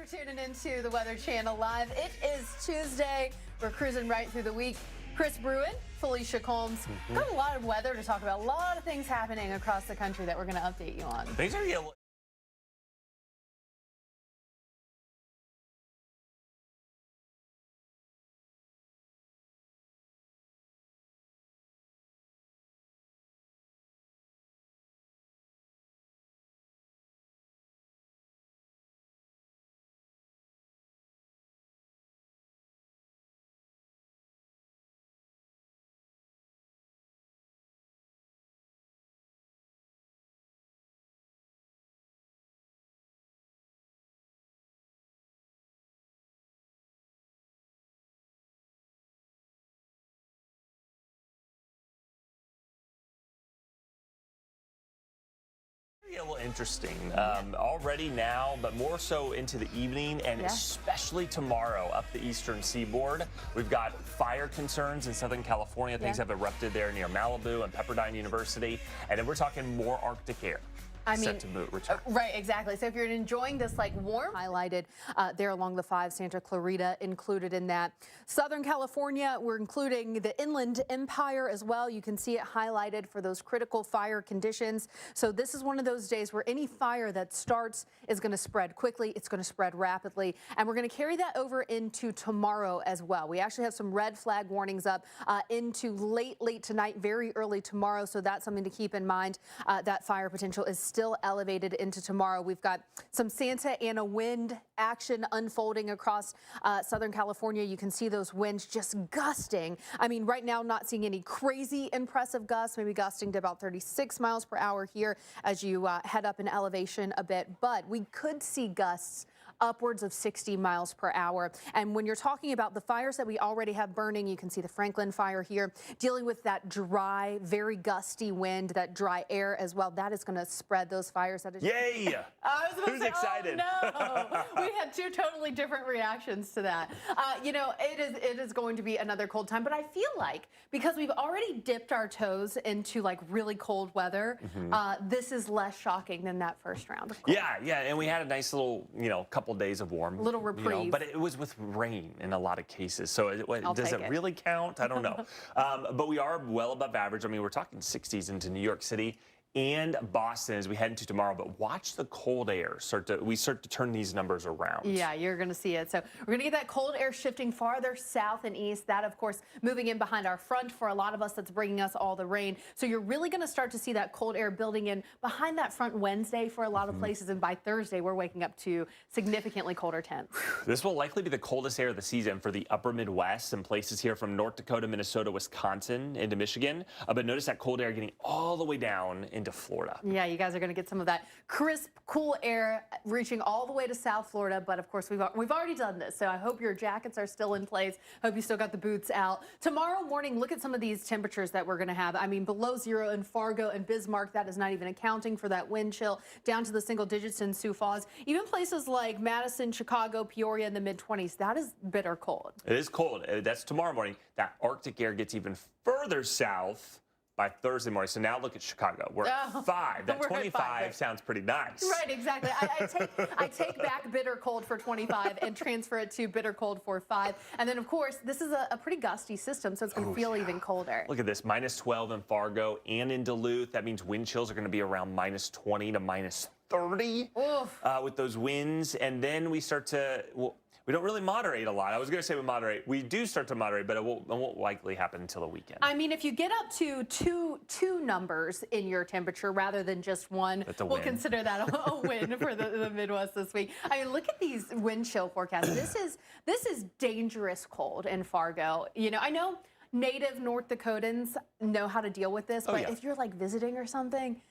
For tuning into the Weather Channel Live. It is Tuesday. We're cruising right through the week. Chris Bruin, Felicia Combs. Got a lot of weather to talk about. A lot of things happening across the country that we're going to update you on. Things are yellow. A little interesting already now, but more so into the evening and especially tomorrow up the eastern seaboard. We've got fire concerns in Southern California. Things have erupted there near Malibu and Pepperdine University. And then we're talking more Arctic air. Set to return. Right, exactly. So if you're enjoying this like warm, highlighted there along the 5, Santa Clarita included in that. Southern California, we're including the Inland Empire as well. You can see it highlighted for those critical fire conditions. So this is one of those days where any fire that starts is going to spread quickly. It's going to spread rapidly. And we're going to carry that over into tomorrow as well. We actually have some red flag warnings up into late tonight, very early tomorrow. So that's something to keep in mind. That fire potential is still elevated into tomorrow. We've got some Santa Ana wind action unfolding across Southern California. You can see those winds just gusting. I mean, right now, not seeing any crazy impressive gusts, maybe gusting to about 36 miles per hour here as you head up in elevation a bit. But we could see gusts upwards of 60 miles per hour. And when you're talking about the fires that we already have burning, you can see the Franklin fire here, dealing with that dry, very gusty wind, that dry air as well. That is going to spread those fires. That is Yay! Who's excited? Oh, no. We had two totally different reactions to that. You know, it is going to be another cold time, but I feel like because we've already dipped our toes into like really cold weather, this is less shocking than that first round of cold. Yeah, and we had a nice little, couple days of warm. Little reprieve. But it was with rain in a lot of cases. So does it really count? I don't know. But we are well above average. I mean, we're talking 60s into New York City and Boston as we head into tomorrow, but watch the cold air start to turn these numbers around. Yeah, you're going to see it. So we're going to get that cold air shifting farther south and east. That, of course, moving in behind our front for a lot of us, that's bringing us all the rain. So you're really going to start to see that cold air building in behind that front Wednesday for a lot of places. And by Thursday, we're waking up to significantly colder temps. This will likely be the coldest air of the season for the upper Midwest and places here from North Dakota, Minnesota, Wisconsin, into Michigan. But notice that cold air getting all the way down into Florida. Yeah, you guys are going to get some of that crisp, cool air reaching all the way to South Florida. But of course, we've already done this. So I hope your jackets are still in place. Hope you still got the boots out. Tomorrow morning, look at some of these temperatures that we're going to have. I mean, below zero in Fargo and Bismarck. That is not even accounting for that wind chill, down to the single digits in Sioux Falls. Even places like Madison, Chicago, Peoria in the mid-20s. That is bitter cold. It is cold. That's tomorrow morning. That Arctic air gets even further south by Thursday morning. So now look at Chicago. We're at 5. That 25 sounds pretty nice. Right, exactly. I take back bitter cold for 25 and transfer it to bitter cold for 5. And then, of course, this is a pretty gusty system, so it's going to feel even colder. Look at this, minus 12 in Fargo and in Duluth. That means wind chills are going to be around minus 20 to minus 30 with those winds. And then we start to... we don't really moderate a lot. I was going to say we moderate. We do start to moderate, but it won't likely happen until the weekend. I mean, if you get up to two numbers in your temperature rather than just one, we'll consider that a win for the Midwest this week. I mean, look at these wind chill forecasts. This is dangerous cold in Fargo. You know, I know native North Dakotans know how to deal with this, but if you're like visiting or something,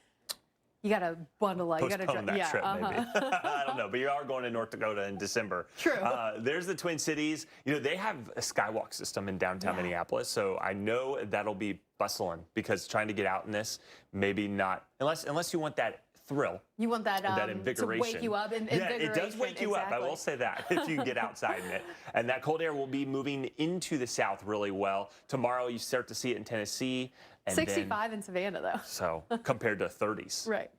you got to bundle up. Postpone that trip, maybe. I don't know, but you are going to North Dakota in December. True. There's the Twin Cities. You know, they have a skywalk system in downtown Minneapolis, so I know that'll be bustling because trying to get out in this, maybe not, unless you want that thrill. You want that invigoration. To wake you up. Yeah, it does wake you up. I will say that if you can get outside in it. And that cold air will be moving into the south really well. Tomorrow you start to see it in Tennessee. And 65 in Savannah, though. So compared to 30s. Right.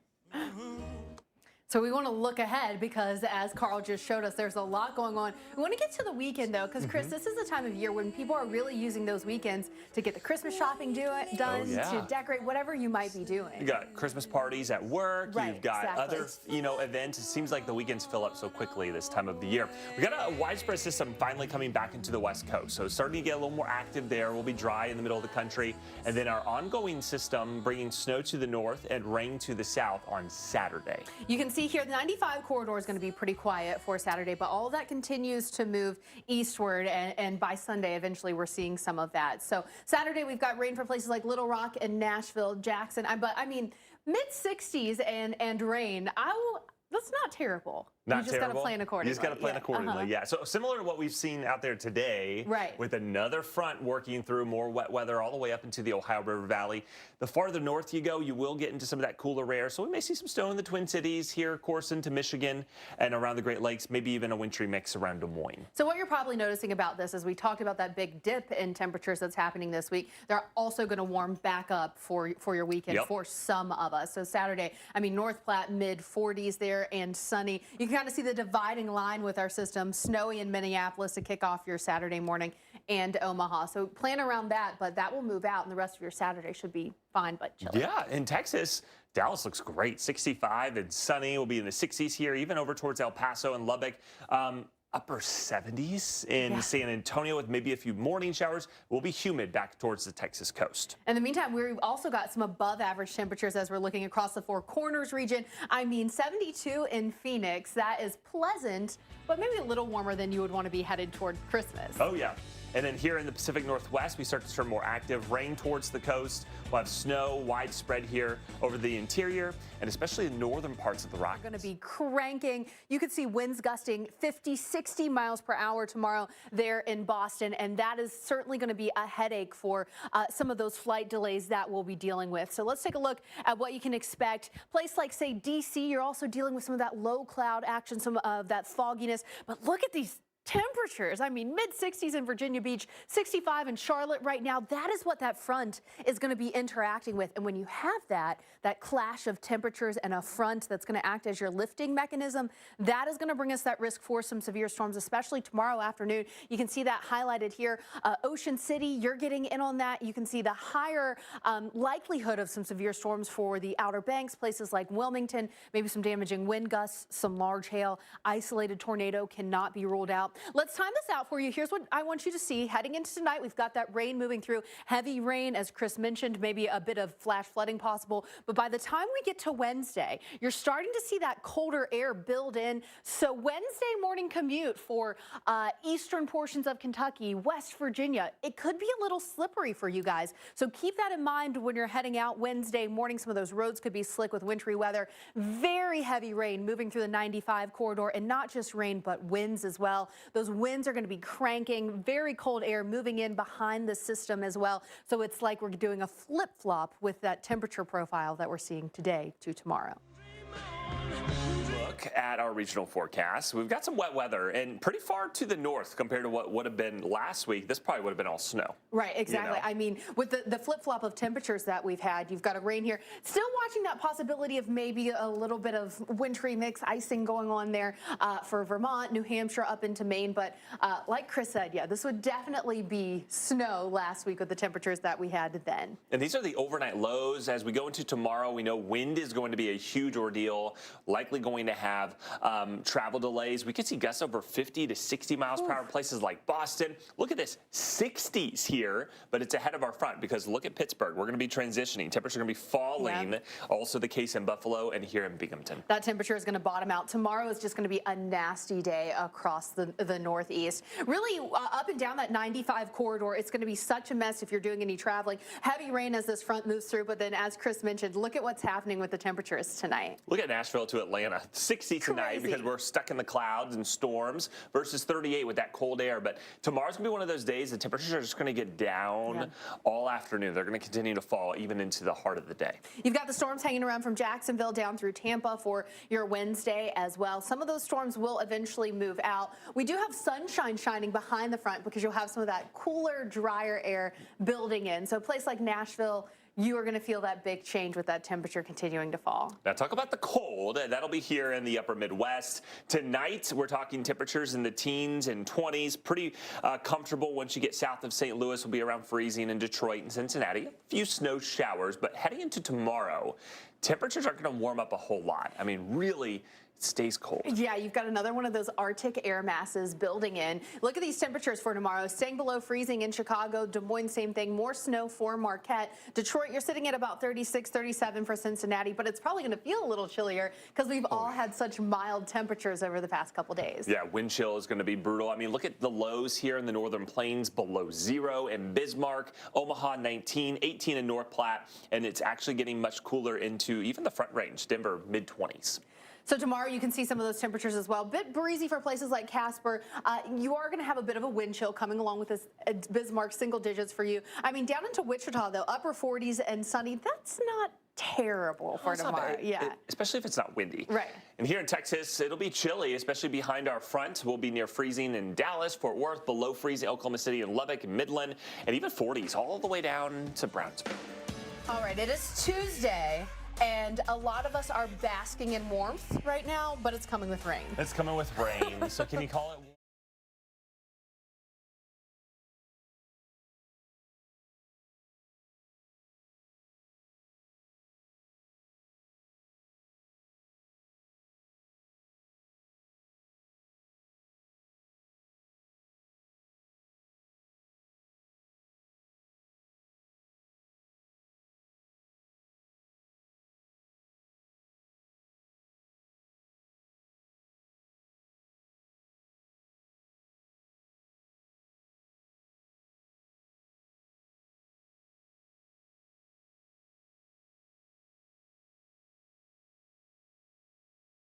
So we want to look ahead because, as Carl just showed us, there's a lot going on. We want to get to the weekend, though, because, Chris, this is the time of year when people are really using those weekends to get the Christmas shopping done, to decorate whatever you might be doing. You got Christmas parties at work. Right, You've got other, events. It seems like the weekends fill up so quickly this time of the year. We got a widespread system finally coming back into the West Coast, so starting to get a little more active there. We'll be dry in the middle of the country, and then our ongoing system bringing snow to the north and rain to the south on Saturday. You can see here the 95 corridor is going to be pretty quiet for Saturday, but all of that continues to move eastward, and by Sunday, eventually, we're seeing some of that. So Saturday, we've got rain for places like Little Rock and Nashville, Jackson. But I mean, mid-60s and rain. That's not terrible. You just got to plan accordingly. You just got to plan accordingly, yeah. So similar to what we've seen out there today, with another front working through more wet weather all the way up into the Ohio River Valley. The farther north you go, you will get into some of that cooler air. So we may see some snow in the Twin Cities here, of course, into Michigan and around the Great Lakes, maybe even a wintry mix around Des Moines. So what you're probably noticing about this is we talked about that big dip in temperatures that's happening this week. They're also going to warm back up for your weekend for some of us. So Saturday, I mean, North Platte, mid-40s there and sunny. You can kind of see the dividing line with our system. Snowy in Minneapolis to kick off your Saturday morning, and Omaha. So plan around that, but that will move out, and the rest of your Saturday should be fine but chilly. Yeah, in Texas, Dallas looks great. 65 and sunny. We'll be in the 60s here, even over towards El Paso and Lubbock. Upper 70s in San Antonio with maybe a few morning showers. Will be humid back towards the Texas coast. In the meantime, we've also got some above average temperatures as we're looking across the Four Corners region. I mean, 72 in Phoenix. That is pleasant, but maybe a little warmer than you would want to be headed toward Christmas. Oh, yeah. And then here in the Pacific Northwest, we start to turn more active. Rain towards the coast. We'll have snow widespread here over the interior and especially the northern parts of the Rockies. Going to be cranking. You could see winds gusting 50, 60 miles per hour tomorrow there in Boston. And that is certainly going to be a headache for some of those flight delays that we'll be dealing with. So let's take a look at what you can expect. Place like, say, D.C., you're also dealing with some of that low cloud action, some of that fogginess. But look at these temperatures. I mean, mid-60s in Virginia Beach, 65 in Charlotte right now. That is what that front is going to be interacting with. And when you have that clash of temperatures and a front that's going to act as your lifting mechanism, that is going to bring us that risk for some severe storms, especially tomorrow afternoon. You can see that highlighted here. Ocean City, you're getting in on that. You can see the higher likelihood of some severe storms for the Outer Banks, places like Wilmington, maybe some damaging wind gusts, some large hail. Isolated tornado cannot be ruled out. Let's time this out for you. Here's what I want you to see. Heading into tonight, we've got that rain moving through. Heavy rain, as Chris mentioned, maybe a bit of flash flooding possible. But by the time we get to Wednesday, you're starting to see that colder air build in. So Wednesday morning commute for eastern portions of Kentucky, West Virginia, it could be a little slippery for you guys. So keep that in mind when you're heading out Wednesday morning. Some of those roads could be slick with wintry weather. Very heavy rain moving through the 95 corridor, and not just rain, but winds as well. Those winds are going to be cranking, very cold air moving in behind the system as well. So it's like we're doing a flip-flop with that temperature profile that we're seeing today to tomorrow. Look at our regional forecast. We've got some wet weather and pretty far to the north compared to what would have been last week. This probably would have been all snow. Right, exactly. I mean, with the flip-flop of temperatures that we've had, you've got a rain here. Still watching that possibility of maybe a little bit of wintry mix icing going on there for Vermont, New Hampshire, up into Maine. But like Chris said, yeah, this would definitely be snow last week with the temperatures that we had then. And these are the overnight lows. As we go into tomorrow, we know wind is going to be a huge ordeal, likely going to have travel delays. We could see gusts over 50 to 60 miles per hour, places like Boston. Look at this, 60s here, but it's ahead of our front because look at Pittsburgh. We're going to be transitioning. Temperatures are going to be falling. Also the case in Buffalo and here in Binghamton. That temperature is going to bottom out. Tomorrow is just going to be a nasty day across the Northeast. Really up and down that 95 corridor, it's going to be such a mess if you're doing any traveling. Heavy rain as this front moves through, but then as Chris mentioned, look at what's happening with the temperatures tonight. Look at Nashville to Atlanta. 60 tonight because we're stuck in the clouds and storms versus 38 with that cold air. But tomorrow's going to be one of those days the temperatures are just going to get down all afternoon. They're going to continue to fall even into the heart of the day. You've got the storms hanging around from Jacksonville down through Tampa for your Wednesday as well. Some of those storms will eventually move out. We do have sunshine shining behind the front because you'll have some of that cooler, drier air building in. So a place like Nashville, you are going to feel that big change with that temperature continuing to fall. Now talk about the cold. That'll be here in the upper Midwest. Tonight, we're talking temperatures in the teens and 20s. Pretty comfortable once you get south of St. Louis. Will be around freezing in Detroit and Cincinnati. A few snow showers, but heading into tomorrow, temperatures aren't going to warm up a whole lot. I mean, really, it stays cold. Yeah, you've got another one of those Arctic air masses building in. Look at these temperatures for tomorrow. Staying below freezing in Chicago, Des Moines, same thing. More snow for Marquette. Detroit, you're sitting at about 36, 37 for Cincinnati, but it's probably going to feel a little chillier because we've all had such mild temperatures over the past couple days. Yeah, wind chill is going to be brutal. I mean, look at the lows here in the northern plains, below 0 in Bismarck, Omaha 19, 18 in North Platte, and it's actually getting much cooler into even the front range, Denver mid-20s. So tomorrow you can see some of those temperatures as well. Bit breezy for places like Casper. You are going to have a bit of a wind chill coming along with this Bismarck single digits for you. I mean, down into Wichita, though, upper 40s and sunny. That's not terrible for tomorrow. Yeah. Especially if it's not windy. Right. And here in Texas, it'll be chilly, especially behind our front. We'll be near freezing in Dallas, Fort Worth, below freezing Oklahoma City and Lubbock and Midland, and even 40s all the way down to Brownsville. All right, it is Tuesday. And a lot of us are basking in warmth right now, but it's coming with rain. It's coming with rain. So can you call it?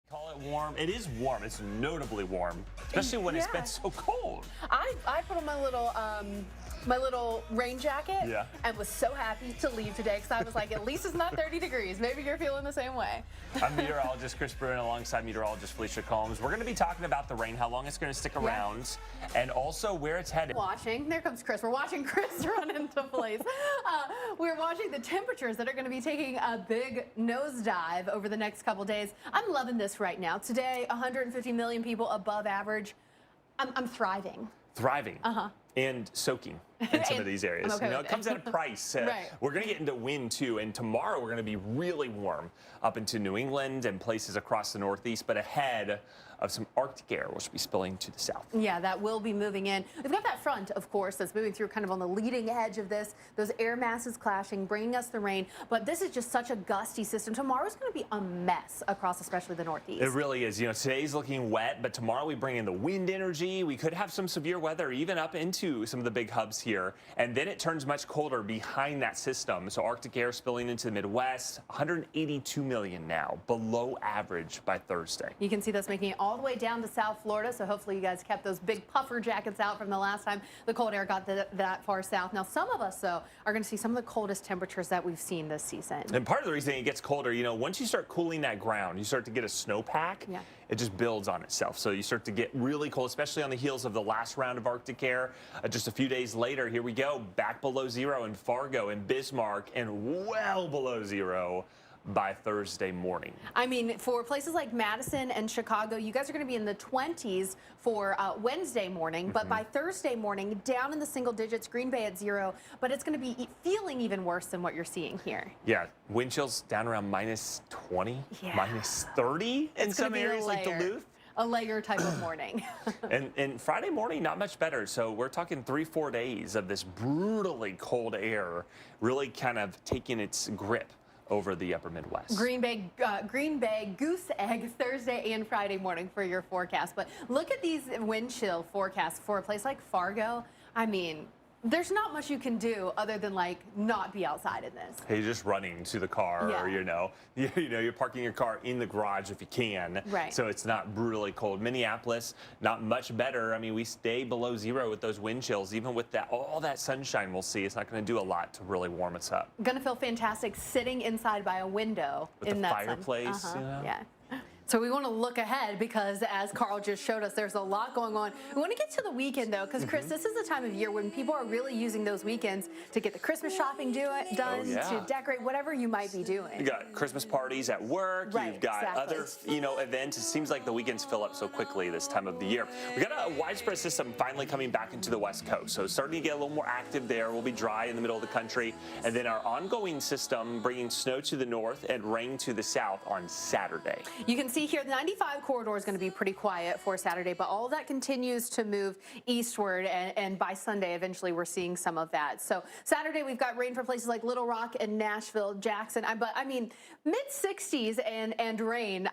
Call it warm. It is warm. It's notably warm, especially when it's been so cold. I put on my little rain jacket and was so happy to leave today because I was like, at least it's not 30 degrees. Maybe you're feeling the same way. I'm meteorologist Chris Bruin alongside meteorologist Felicia Combs. We're going to be talking about the rain, how long it's going to stick around, and also where it's headed. There comes Chris. We're watching Chris run into place. We're watching the temperatures that are going to be taking a big nosedive over the next couple days. I'm loving this right now. Today, 150 million people above average. I'm thriving. Thriving. And soaking in some of these areas. Okay, it comes at a price. We're going to get into wind too, and tomorrow we're going to be really warm up into New England and places across the Northeast, but ahead of some Arctic air, which will be spilling to the south. Yeah, that will be moving in. We've got that front, of course, that's moving through kind of on the leading edge of this. Those air masses clashing, bringing us the rain. But this is just such a gusty system. Tomorrow's going to be a mess across especially the Northeast. It really is. Today's looking wet, but tomorrow we bring in the wind energy. We could have some severe weather even up into some of the big hubs here. And then it turns much colder behind that system. So Arctic air spilling into the Midwest, 182 million now, below average by Thursday. You can see this making it all the way down to South Florida. So hopefully you guys kept those big puffer jackets out from the last time the cold air got that far south. Now, some of us, though, are going to see some of the coldest temperatures that we've seen this season. And part of the reason it gets colder, once you start cooling that ground, you start to get a snowpack. Yeah. It just builds on itself. So you start to get really cold, especially on the heels of the last round of Arctic air. Just a few days later, here we go, back below 0 in Fargo and Bismarck and well below 0 by Thursday morning. I mean, for places like Madison and Chicago, you guys are going to be in the 20s for Wednesday morning, but by Thursday morning, down in the single digits, Green Bay at 0, but it's going to be feeling even worse than what you're seeing here. Yeah, wind chills down around minus 20, minus 30 in some areas like Duluth. A layer type of morning. and Friday morning, not much better. So we're talking 3-4 days of this brutally cold air really kind of taking its grip over the upper Midwest. Green Bay goose egg Thursday and Friday morning for your forecast. But look at these wind chill forecasts for a place like Fargo. I mean, there's not much you can do other than not be outside in this. Hey, you're just running to the car, or you're parking your car in the garage if you can. Right. So it's not brutally cold. Minneapolis, not much better. I mean, we stay below 0 with those wind chills. Even with all that sunshine we'll see, it's not going to do a lot to really warm us up. Going to feel fantastic sitting inside by a window with in the that fireplace. sun. Yeah. So we want to look ahead because, as Carl just showed us, there's a lot going on. We want to get to the weekend, though, because, Chris, this is the time of year when people are really using those weekends to get the Christmas shopping done, to decorate, whatever you might be doing. You got Christmas parties at work. Right, You've got other, events. It seems like the weekends fill up so quickly this time of the year. We got a widespread system finally coming back into the West Coast, so starting to get a little more active there. We'll be dry in the middle of the country, and then our ongoing system bringing snow to the north and rain to the south on Saturday. You can see here the 95 corridor is going to be pretty quiet for Saturday, but all of that continues to move eastward, and by Sunday, eventually, we're seeing some of that. So Saturday, we've got rain for places like Little Rock and Nashville, Jackson. But I mean, mid-60s and rain.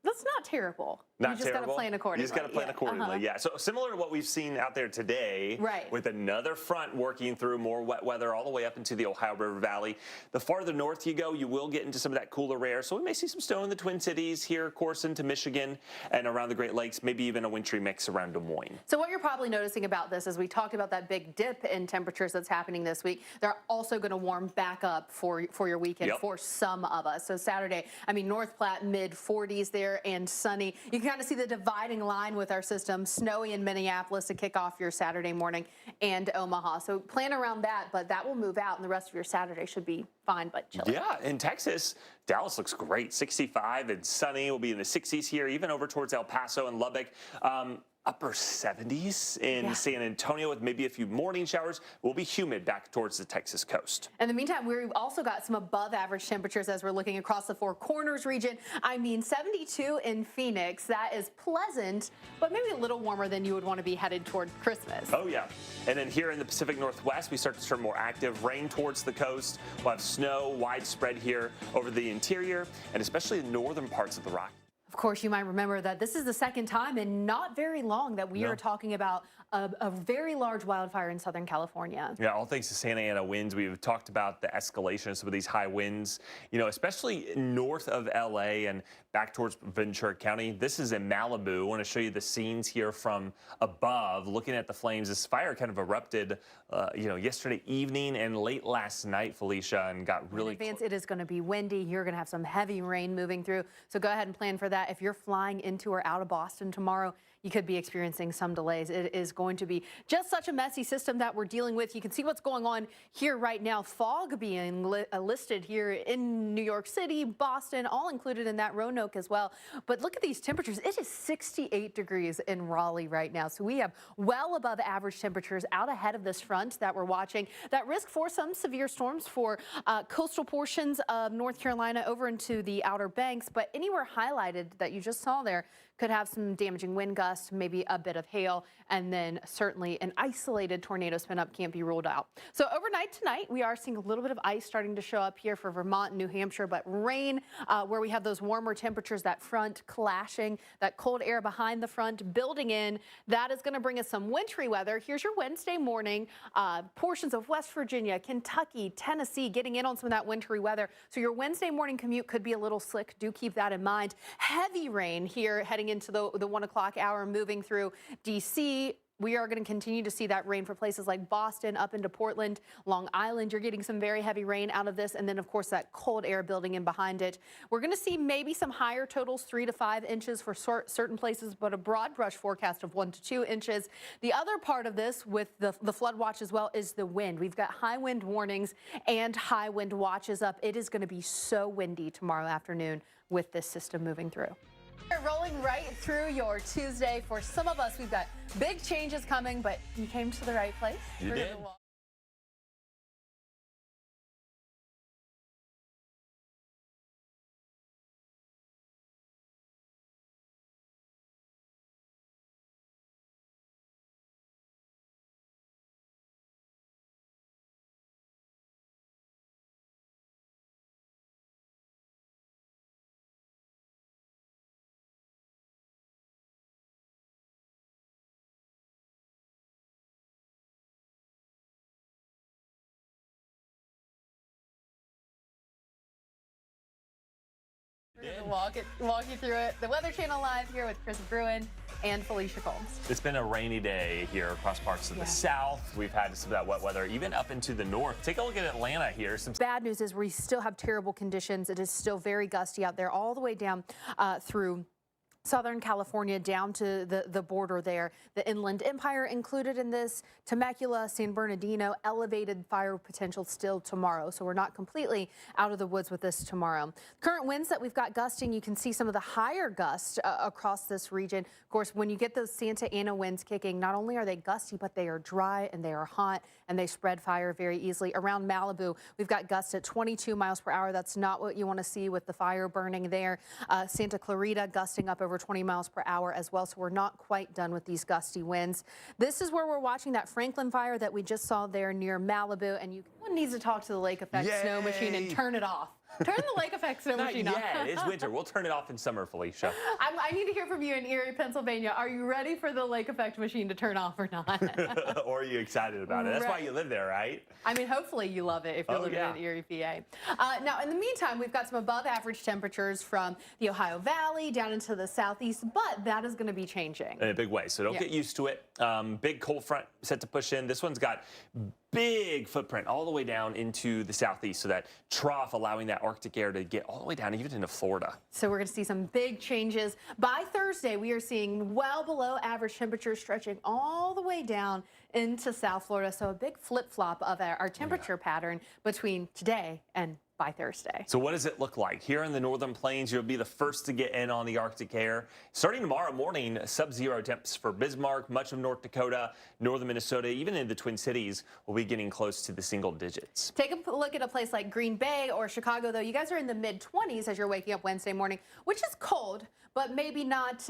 That's not terrible. Not you just got to plan accordingly. You just got to plan accordingly, yeah. So similar to what we've seen out there today, with another front working through more wet weather all the way up into the Ohio River Valley. The farther north you go, you will get into some of that cooler air. So we may see some snow in the Twin Cities here, of course, into Michigan and around the Great Lakes, maybe even a wintry mix around Des Moines. So what you're probably noticing about this is we talked about that big dip in temperatures that's happening this week. They're also going to warm back up for your weekend for some of us. So Saturday, I mean, North Platte, mid-40s there and sunny. You can kind of see the dividing line with our system. Snowy in Minneapolis to kick off your Saturday morning, and Omaha. So plan around that, but that will move out, and the rest of your Saturday should be fine but chilly. Yeah, in Texas, Dallas looks great. 65 and sunny. We'll be in the 60s here, even over towards El Paso and Lubbock. Upper 70s in San Antonio with maybe a few morning showers. Will be humid back towards the Texas coast. In the meantime, we've also got some above average temperatures as we're looking across the Four Corners region. I mean, 72 in Phoenix. That is pleasant, but maybe a little warmer than you would want to be headed toward Christmas. Oh, yeah. And then here in the Pacific Northwest, we start to turn more active. Rain towards the coast. We'll have snow widespread here over the interior and especially the northern parts of the Rockies. Of course, you might remember that this is the second time in not very long that we are talking about a very large wildfire in Southern California. Yeah, all thanks to Santa Ana winds. We've talked about the escalation of some of these high winds, especially north of LA and back towards Ventura County. This is in Malibu. I want to show you the scenes here from above, looking at the flames. This fire kind of erupted, yesterday evening and late last night, Felicia, and got really in advance. It is going to be windy. You're going to have some heavy rain moving through. So go ahead and plan for that. If you're flying into or out of Boston tomorrow, you could be experiencing some delays. It is going to be just such a messy system that we're dealing with. You can see what's going on here right now. Fog being listed here in New York City, Boston, all included in that Roanoke as well. But look at these temperatures. It is 68 degrees in Raleigh right now. So we have well above average temperatures out ahead of this front that we're watching. That risk for some severe storms for coastal portions of North Carolina over into the Outer Banks. But anywhere highlighted that you just saw there could have some damaging wind gusts, maybe a bit of hail, and then certainly an isolated tornado spin up can't be ruled out. So overnight tonight, we are seeing a little bit of ice starting to show up here for Vermont and New Hampshire, but rain where we have those warmer temperatures, that front clashing, that cold air behind the front building in, that is going to bring us some wintry weather. Here's your Wednesday morning. Portions of West Virginia, Kentucky, Tennessee getting in on some of that wintry weather. So your Wednesday morning commute could be a little slick. Do keep that in mind. Heavy rain here heading into the 1 o'clock hour, moving through D.C. We are going to continue to see that rain for places like Boston, up into Portland, Long Island. You're getting some very heavy rain out of this. And then, of course, that cold air building in behind it. We're going to see maybe some higher totals, 3 to 5 inches for certain places, but a broad brush forecast of 1 to 2 inches. The other part of this with the flood watch as well is the wind. We've got high wind warnings and high wind watches up. It is going to be so windy tomorrow afternoon with this system moving through. We're rolling right through your Tuesday. For some of us, we've got big changes coming, but you came to the right place. You did. We're going to walk you through it. The Weather Channel Live here with Chris Bruin. and Felicia Combs. It's been a rainy day here across parts of the south. We've had some of that wet weather even up into the north. Take a look at Atlanta here. Some bad news is we still have terrible conditions. It is still very gusty out there all the way down through Southern California down to the border there. The Inland Empire included in this. Temecula, San Bernardino, elevated fire potential still tomorrow. So we're not completely out of the woods with this tomorrow. Current winds that we've got gusting, you can see some of the higher gusts across this region. Of course, when you get those Santa Ana winds kicking, not only are they gusty, but they are dry and they are hot and they spread fire very easily. Around Malibu, we've got gusts at 22 miles per hour. That's not what you want to see with the fire burning there. Santa Clarita gusting up over 20 miles per hour as well. So we're not quite done with these gusty winds. This is where we're watching that Franklin fire that we just saw there near Malibu. And one needs to talk to the lake effect snow machine and turn it off. Turn the lake effect snow machine off. Yeah, it's winter. We'll turn it off in summer, Felicia. I need to hear from you in Erie, Pennsylvania. Are you ready for the lake effect machine to turn off or not? Or are you excited about it? That's why you live there, right? I mean, hopefully you love it if you're living in Erie, PA. Now, in the meantime, we've got some above average temperatures from the Ohio Valley down into the southeast, but that is going to be changing. In a big way, so don't get used to it. Big cold front set to push in. This one's got big footprint all the way down into the southeast, so that trough allowing that Arctic air to get all the way down even into Florida. So we're going to see some big changes. By Thursday, we are seeing well below average temperatures stretching all the way down into South Florida. So a big flip-flop of our temperature pattern between today and by Thursday. So what does it look like? Here in the northern plains, you'll be the first to get in on the Arctic air. Starting tomorrow morning, sub-zero temps for Bismarck, much of North Dakota, northern Minnesota, even in the Twin Cities, will be getting close to the single digits. Take a look at a place like Green Bay or Chicago, though. You guys are in the mid-20s as you're waking up Wednesday morning, which is cold, but maybe not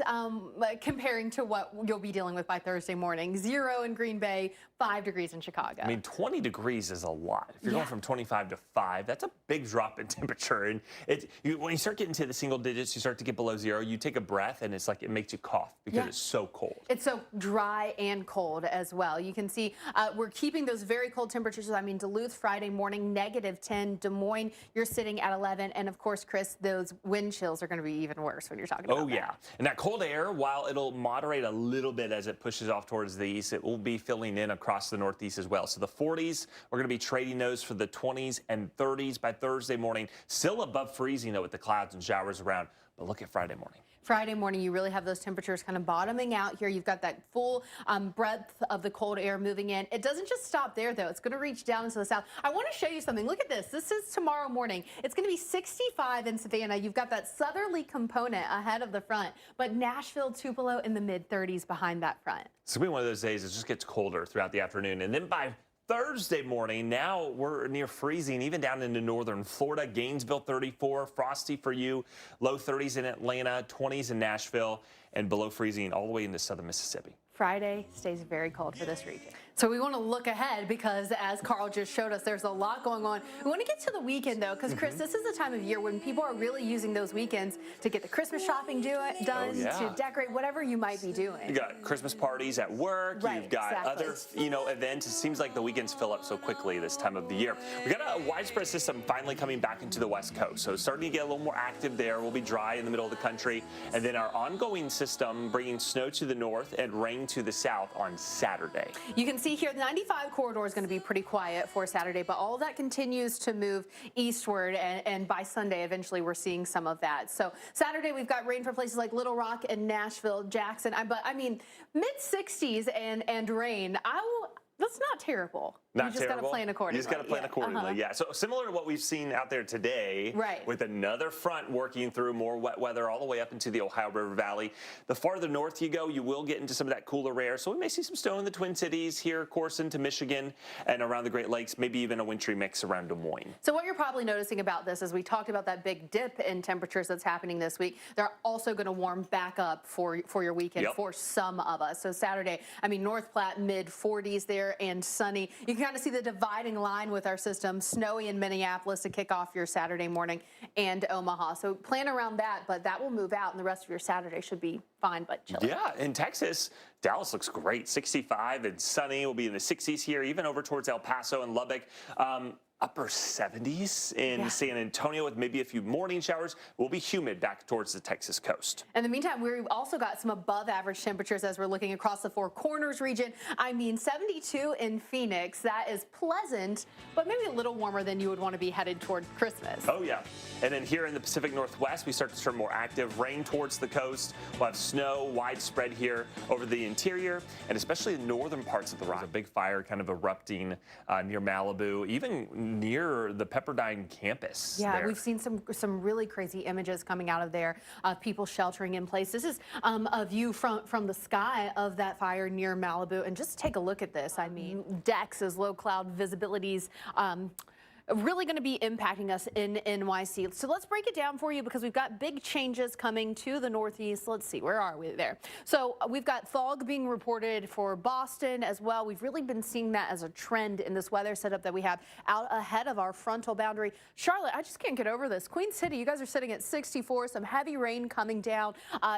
comparing to what you'll be dealing with by Thursday morning. 0 in Green Bay, 5 degrees in Chicago. I mean, 20 degrees is a lot. If you're going from 25 to 5, that's a big drop in temperature. And when you start getting to the single digits, you start to get below 0, you take a breath and it's like it makes you cough because it's so cold. It's so dry and cold as well. You can see we're keeping those very cold temperatures. I mean, Duluth Friday morning, -10. Des Moines, you're sitting at 11. And of course, Chris, those wind chills are going to be even worse when you're talking about that. And that cold air, while it'll moderate a little bit as it pushes off towards the east, it will be filling in across the northeast as well. So the 40s, we're going to be trading those for the 20s and 30s by Thursday morning. Still above freezing, though, with the clouds and showers around. But look at Friday morning. Friday morning, you really have those temperatures kind of bottoming out here. You've got that full breadth of the cold air moving in. It doesn't just stop there, though. It's going to reach down into the south. I want to show you something. Look at this. This is tomorrow morning. It's going to be 65 in Savannah. You've got that southerly component ahead of the front, but Nashville, Tupelo in the mid-30s behind that front. It's going to be one of those days it just gets colder throughout the afternoon. And then by Thursday morning, now we're near freezing, even down into northern Florida. Gainesville, 34, frosty for you. Low 30s in Atlanta, 20s in Nashville, and below freezing all the way into southern Mississippi. Friday stays very cold for this region. So we want to look ahead because, as Carl just showed us, there's a lot going on. We want to get to the weekend, though, because, Chris, this is the time of year when people are really using those weekends to get the Christmas shopping done, to decorate, whatever you might be doing. You got Christmas parties at work. You've got other, events. It seems like the weekends fill up so quickly this time of the year. We got a widespread system finally coming back into the West Coast, so starting to get a little more active there. We'll be dry in the middle of the country, and then our ongoing system bringing snow to the north and rain to the south on Saturday. You can see here the 95 corridor is going to be pretty quiet for Saturday, but all of that continues to move eastward, and by Sunday, eventually, we're seeing some of that. So Saturday, we've got rain for places like Little Rock and Nashville, Jackson. But I mean, mid-60s and rain. That's not terrible. You just got to plan accordingly. You just got to plan accordingly, So similar to what we've seen out there today, with another front working through more wet weather all the way up into the Ohio River Valley. The farther north you go, you will get into some of that cooler air. So we may see some snow in the Twin Cities here, of course, into Michigan and around the Great Lakes, maybe even a wintry mix around Des Moines. So what you're probably noticing about this is we talked about that big dip in temperatures that's happening this week. They're also going to warm back up for your weekend for some of us. So Saturday, I mean, North Platte, mid-40s there and sunny. You can kind of see the dividing line with our system. Snowy in Minneapolis to kick off your Saturday morning, and Omaha. So plan around that, but that will move out, and the rest of your Saturday should be fine but chilly. Yeah, in Texas, Dallas looks great. 65 and sunny. We'll be in the 60s here, even over towards El Paso and Lubbock. upper 70s in San Antonio with maybe a few morning showers. Will be humid back towards the Texas coast. In the meantime, we've also got some above average temperatures as we're looking across the Four Corners region. I mean, 72 in Phoenix. That is pleasant, but maybe a little warmer than you would want to be headed toward Christmas. Oh, yeah. And then here in the Pacific Northwest, we start to turn more active. Rain towards the coast. We'll have snow widespread here over the interior and especially the northern parts of the rock. There's a big fire kind of erupting near Malibu, even near the Pepperdine campus. Yeah, we've seen some really crazy images coming out of there, people sheltering in place. This is a view from the sky of that fire near Malibu, and just take a look at this. I mean, decks as low cloud visibilities. Really going to be impacting us in NYC. So let's break it down for you because we've got big changes coming to the Northeast. Let's see, where are we there? So we've got fog being reported for Boston as well. We've really been seeing that as a trend in this weather setup that we have out ahead of our frontal boundary. Charlotte, I just can't get over this. Queen City, you guys are sitting at 64, some heavy rain coming down.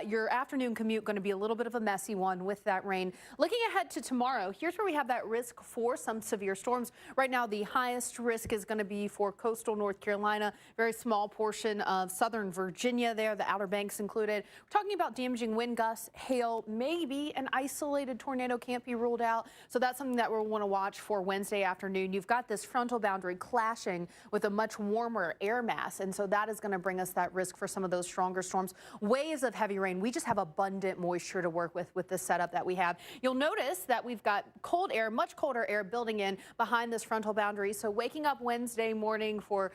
Your afternoon commute going to be a little bit of a messy one with that rain. Looking ahead to tomorrow, here's where we have that risk for some severe storms. Right now, the highest risk is going to be for coastal North Carolina, very small portion of southern Virginia there, the Outer Banks included. We're talking about damaging wind gusts, hail, maybe an isolated tornado can't be ruled out. So that's something that we'll want to watch for Wednesday afternoon. You've got this frontal boundary clashing with a much warmer air mass, and so that is going to bring us that risk for some of those stronger storms. Waves of heavy rain. We just have abundant moisture to work with the setup that we have. You'll notice that we've got cold air, much colder air building in behind this frontal boundary. So waking up Wednesday morning for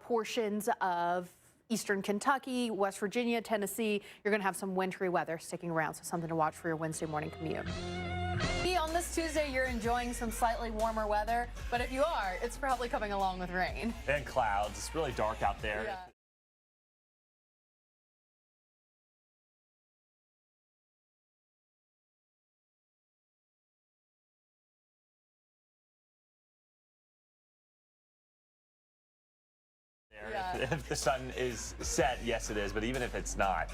portions of eastern Kentucky, West Virginia, Tennessee, you're going to have some wintry weather sticking around, so something to watch for your Wednesday morning commute. On this Tuesday, you're enjoying some slightly warmer weather, but if you are, it's probably coming along with rain. And clouds. It's really dark out there. Yeah. If the sun is set, yes it is, but even if it's not,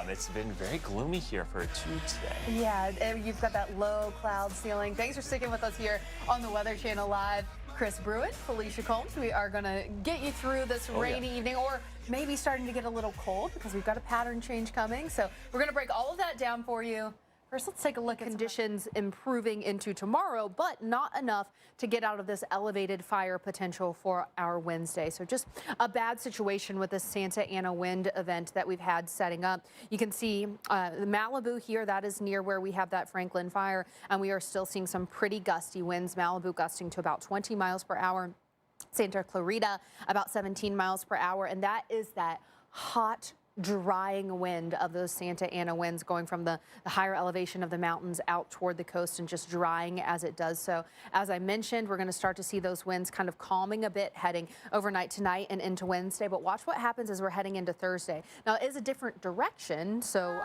it's been very gloomy here for a Tuesday. Yeah, you've got that low cloud ceiling. Thanks for sticking with us here on the Weather Channel Live. Chris Bruin, Felicia Combs, we are going to get you through this rainy evening, or maybe starting to get a little cold because we've got a pattern change coming. So we're going to break all of that down for you. First, let's take a look at conditions improving into tomorrow, but not enough to get out of this elevated fire potential for our Wednesday. So just a bad situation with the Santa Ana wind event that we've had setting up. You can see the Malibu here, that is near where we have that Franklin fire, and we are still seeing some pretty gusty winds. Malibu gusting to about 20 miles per hour. Santa Clarita about 17 miles per hour, and that is that hot, drying wind of those Santa Ana winds going from the higher elevation of the mountains out toward the coast and just drying as it does so. As I mentioned, we're going to start to see those winds kind of calming a bit heading overnight tonight and into Wednesday, but watch what happens as we're heading into Thursday. Now, it is a different direction, so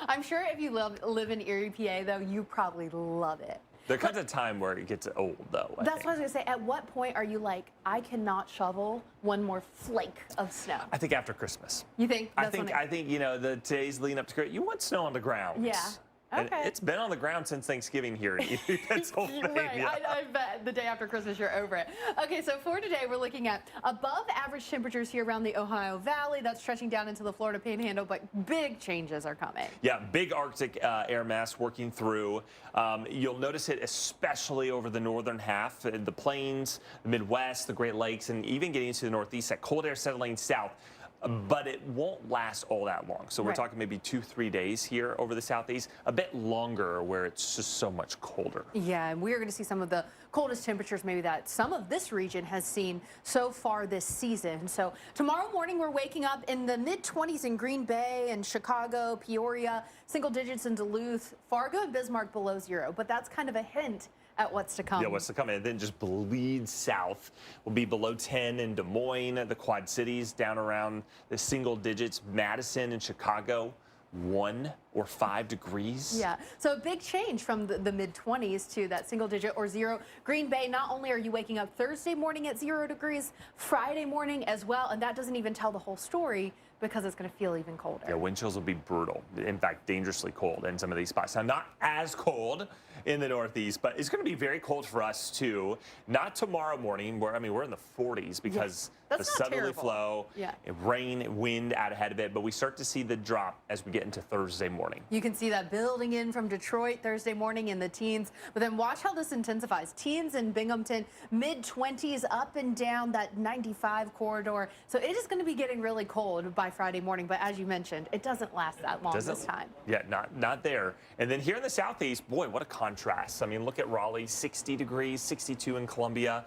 I'm sure if you live in Erie, PA, though, you probably love it. There comes a time where it gets old, though. That's what I was going to say. At what point are you like, I cannot shovel one more flake of snow? I think after Christmas. You think? I think you know, the days leading up to Christmas, you want snow on the ground. Yeah. Okay. And it's been on the ground since Thanksgiving here in Erie, Pennsylvania. Right, I bet the day after Christmas you're over it. Okay, so for today we're looking at above average temperatures here around the Ohio Valley. That's stretching down into the Florida Panhandle, but big changes are coming. Yeah, big Arctic air mass working through. You'll notice it especially over the northern half, the plains, the Midwest, the Great Lakes, and even getting into the Northeast. That cold air settling south. But it won't last all that long. So we're talking maybe 2-3 days here over the Southeast, a bit longer where it's just so much colder. Yeah, and we're going to see some of the coldest temperatures maybe that some of this region has seen so far this season. So tomorrow morning we're waking up in the mid-20s in Green Bay and Chicago, Peoria, single digits in Duluth, Fargo and Bismarck below zero. But that's kind of a hint at what's to come. Yeah, what's to come, and then just bleed south. We'll be below 10 in Des Moines, the Quad Cities down around the single digits. Madison and Chicago, 1 or 5 degrees. Yeah, so a big change from the mid-20s to that single digit or zero. Green Bay, not only are you waking up Thursday morning at 0 degrees, Friday morning as well, and that doesn't even tell the whole story because it's going to feel even colder. Yeah, wind chills will be brutal. In fact, dangerously cold in some of these spots. Now, not as cold in the Northeast, but it's going to be very cold for us too. Not tomorrow morning, where we're in the 40s because the southerly flow, rain, wind out ahead of it. But we start to see the drop as we get into Thursday morning. You can see that building in from Detroit Thursday morning in the teens. But then watch how this intensifies. Teens in Binghamton, mid-20s up and down that 95 corridor. So it is going to be getting really cold by Friday morning. But as you mentioned, it doesn't last that long this time. Yeah, not there. And then here in the Southeast, boy, what a contrast. I mean, look at Raleigh, 60 degrees, 62 in Columbia.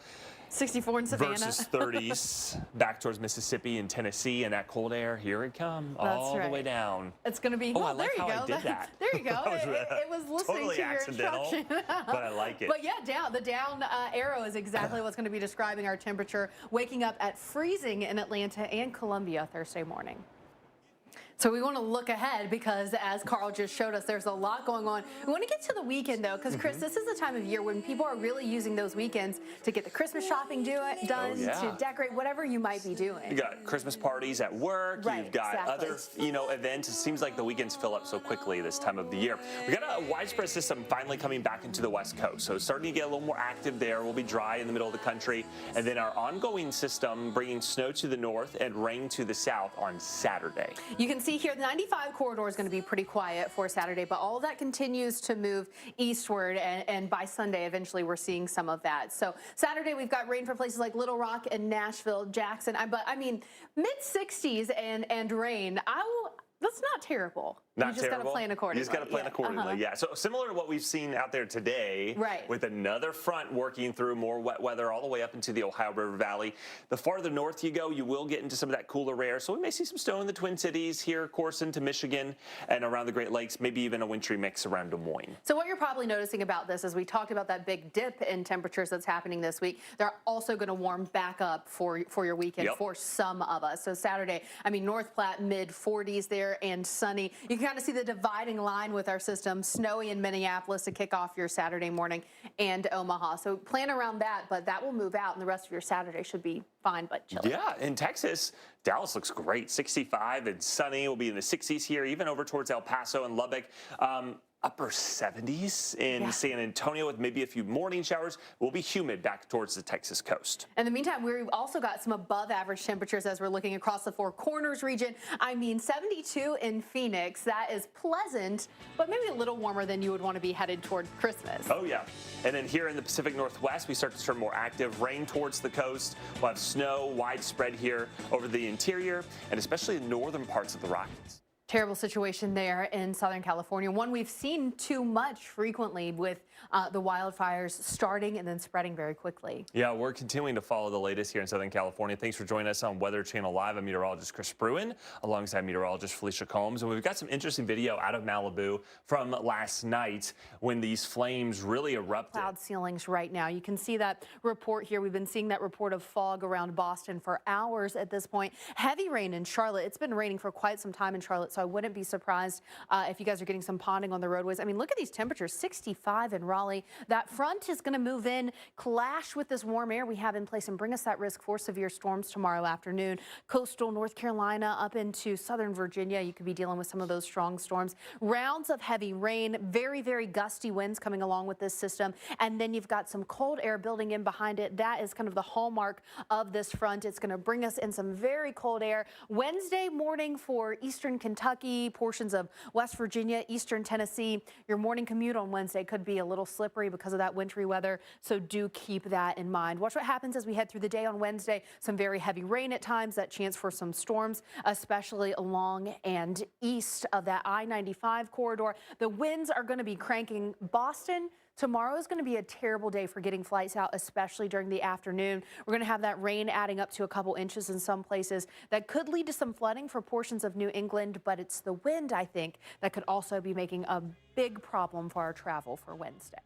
64 in Savannah. Versus 30s back towards Mississippi and Tennessee, and that cold air, here it comes, all the way down. It's going to be, I like how I did that. There you go. It was listening totally to your accidental, instruction. but I like it. But yeah, the down arrow is exactly what's going to be describing our temperature, waking up at freezing in Atlanta and Columbia Thursday morning. So we want to look ahead because, as Carl just showed us, there's a lot going on. We want to get to the weekend, though, because, Chris, this is the time of year when people are really using those weekends to get the Christmas shopping done, to decorate whatever you might be doing. You got Christmas parties at work. You've got other, events. It seems like the weekends fill up so quickly this time of the year. We got a widespread system finally coming back into the West Coast, so it's starting to get a little more active there. We'll be dry in the middle of the country, and then our ongoing system bringing snow to the north and rain to the south on Saturday. You can see here the 95 corridor is going to be pretty quiet for Saturday, but all of that continues to move eastward, and by Sunday, eventually, we're seeing some of that. So Saturday, we've got rain for places like Little Rock and Nashville, Jackson. But I mean, mid-60s and rain. That's not terrible. You just got to plan accordingly. You just got to plan accordingly, yeah. So similar to what we've seen out there today, with another front working through more wet weather all the way up into the Ohio River Valley. The farther north you go, you will get into some of that cooler air. So we may see some snow in the Twin Cities here, of course, into Michigan and around the Great Lakes, maybe even a wintry mix around Des Moines. So what you're probably noticing about this is we talked about that big dip in temperatures that's happening this week. They're also going to warm back up for your weekend for some of us. So Saturday, North Platte, mid-40s there and sunny. You can kind of see the dividing line with our system. Snowy in Minneapolis to kick off your Saturday morning, and Omaha. So plan around that, but that will move out, and the rest of your Saturday should be fine but chilly. Yeah, in Texas, Dallas looks great. 65 and sunny. We'll be in the 60s here, even over towards El Paso and Lubbock. Upper 70s in San Antonio with maybe a few morning showers. Will be humid back towards the Texas coast. In the meantime, we've also got some above average temperatures as we're looking across the Four Corners region. 72 in Phoenix. That is pleasant, but maybe a little warmer than you would want to be headed toward Christmas. Oh, yeah. And then here in the Pacific Northwest, we start to turn more active. Rain towards the coast. We'll have snow widespread here over the interior and especially the northern parts of the Rockies. Terrible situation there in Southern California. One we've seen too much frequently with the wildfires starting and then spreading very quickly. Yeah, we're continuing to follow the latest here in Southern California. Thanks for joining us on Weather Channel Live. I'm meteorologist Chris Bruin alongside meteorologist Felicia Combs. And we've got some interesting video out of Malibu from last night when these flames really erupted. Cloud ceilings right now. You can see that report here. We've been seeing that report of fog around Boston for hours at this point. Heavy rain in Charlotte. It's been raining for quite some time in Charlotte, so I wouldn't be surprised if you guys are getting some ponding on the roadways. Look at these temperatures, 65 in Raleigh. That front is going to move in, clash with this warm air we have in place and bring us that risk for severe storms tomorrow afternoon. Coastal North Carolina up into southern Virginia, you could be dealing with some of those strong storms. Rounds of heavy rain, very, very gusty winds coming along with this system. And then you've got some cold air building in behind it. That is kind of the hallmark of this front. It's going to bring us in some very cold air. Wednesday morning for eastern Kentucky, portions of West Virginia, eastern Tennessee. Your morning commute on Wednesday could be a little slippery because of that wintry weather, so do keep that in mind. Watch what happens as we head through the day on Wednesday. Some very heavy rain at times, that chance for some storms, especially along and east of that I-95 corridor. The winds are going to be cranking. Boston, tomorrow is going to be a terrible day for getting flights out, especially during the afternoon. We're going to have that rain adding up to a couple inches in some places. That could lead to some flooding for portions of New England, but it's the wind, I think, that could also be making a big problem for our travel for Wednesday.